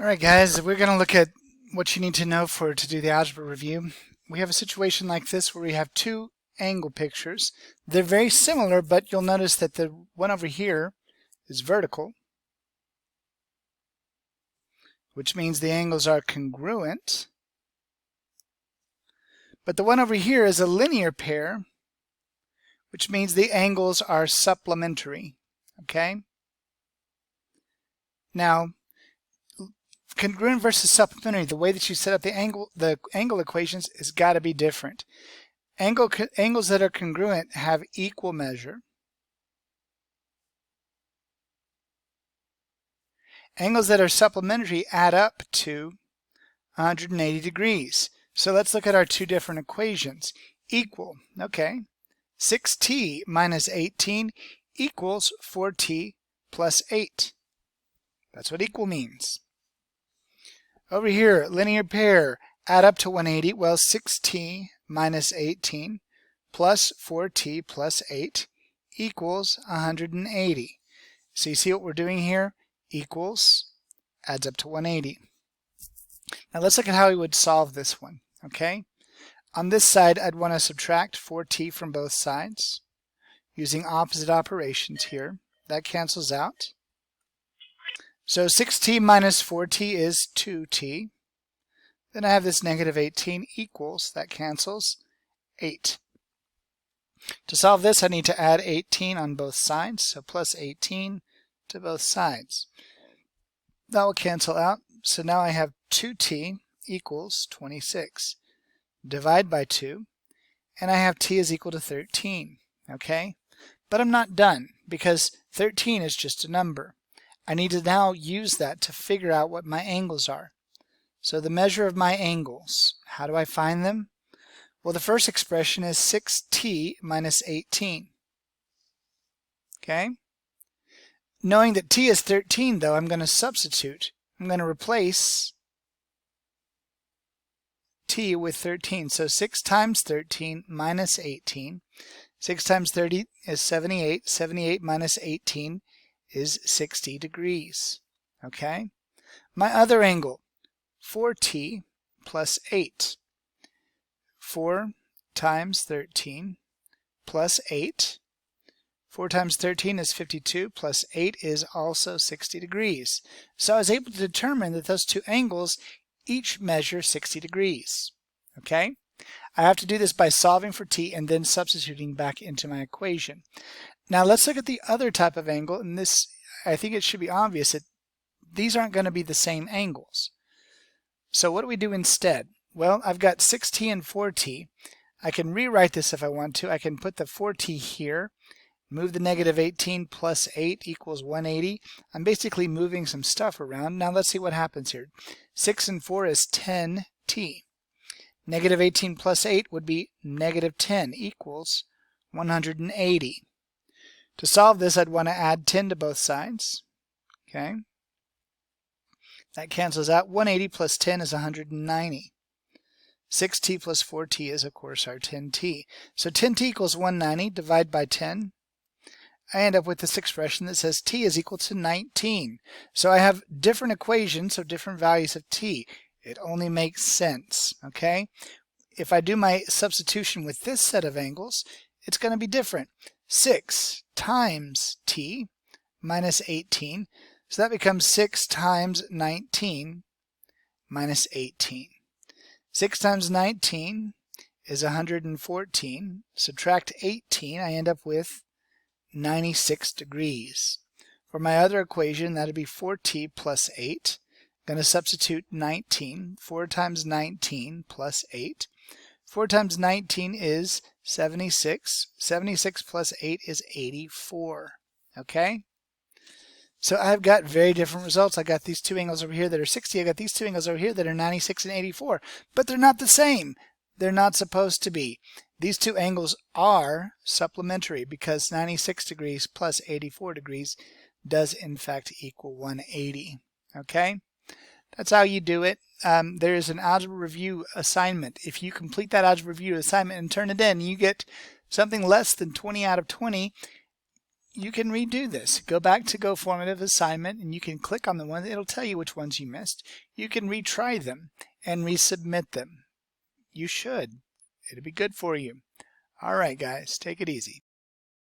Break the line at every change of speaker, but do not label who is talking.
All right, guys, we're going to look at what you need to know to do the algebra review. We have a situation like this where we have two angle pictures. They're very similar, but you'll notice that the one over here is vertical, which means the angles are congruent. But the one over here is a linear pair, which means the angles are supplementary. Okay? Now, congruent versus supplementary, the way that you set up the angle equations has got to be different. Angles that are congruent have equal measure. Angles that are supplementary add up to 180 degrees. So let's look at our two different equations. Equal, okay. 6t minus 18 equals 4t plus 8. That's what equal means. Over here, linear pair, add up to 180. Well, 6t minus 18 plus 4t plus 8 equals 180. So you see what we're doing here? Equals adds up to 180. Now let's look at how we would solve this one, okay? On this side, I'd want to subtract 4t from both sides using opposite operations here. That cancels out. So 6t minus 4t is 2t. Then I have this negative 18 equals, that cancels, 8. To solve this, I need to add 18 on both sides, so plus 18 to both sides. That will cancel out, so now I have 2t equals 26. Divide by 2, and I have t is equal to 13, okay? But I'm not done, because 13 is just a number. I need to now use that to figure out what my angles are. So the measure of my angles, how do I find them? Well, the first expression is 6t minus 18. Okay? Knowing that t is 13, though, I'm going to substitute. I'm going to replace t with 13. So 6 times 13 minus 18. 6 times 30 is 78. 78 minus 18 is 60 degrees. Okay? My other angle, 4t plus 8. 4 times 13 plus 8. 4 times 13 is 52 plus 8 is also 60 degrees. So I was able to determine that those two angles each measure 60 degrees. Okay? I have to do this by solving for t and then substituting back into my equation. Now let's look at the other type of angle, and this, I think it should be obvious that these aren't going to be the same angles. So what do we do instead? Well, I've got 6t and 4t. I can rewrite this if I want to. I can put the 4t here, move the negative 18 plus 8 equals 180. I'm basically moving some stuff around. Now let's see what happens here. 6 and 4 is 10t. Negative 18 plus 8 would be negative 10 equals 180. To solve this, I'd want to add 10 to both sides. Okay. That cancels out. 180 plus 10 is 190. 6t plus 4t is, of course, our 10t. So 10t equals 190. Divide by 10. I end up with this expression that says t is equal to 19. So I have different equations, so different values of t. It only makes sense, okay? If I do my substitution with this set of angles, it's going to be different. 6 times t minus 18. So that becomes 6 times 19 minus 18. 6 times 19 is 114. Subtract 18, I end up with 96 degrees. For my other equation, that would be 4t plus 8. I'm going to substitute 19. 4 times 19 plus 8. 4 times 19 is 76. 76 plus 8 is 84. Okay? So I've got very different results. I got these two angles over here that are 60. I got these two angles over here that are 96 and 84. But they're not the same. They're not supposed to be. These two angles are supplementary because 96 degrees plus 84 degrees does in fact equal 180. Okay? That's how you do it. There is an algebra review assignment. If you complete that algebra review assignment and turn it in, you get something less than 20 out of 20. you can redo this. Go back to Go Formative Assignment and you can click on the one. It'll tell you which ones you missed. You can retry them and resubmit them. You should. It'll be good for you. All right, guys, take it easy.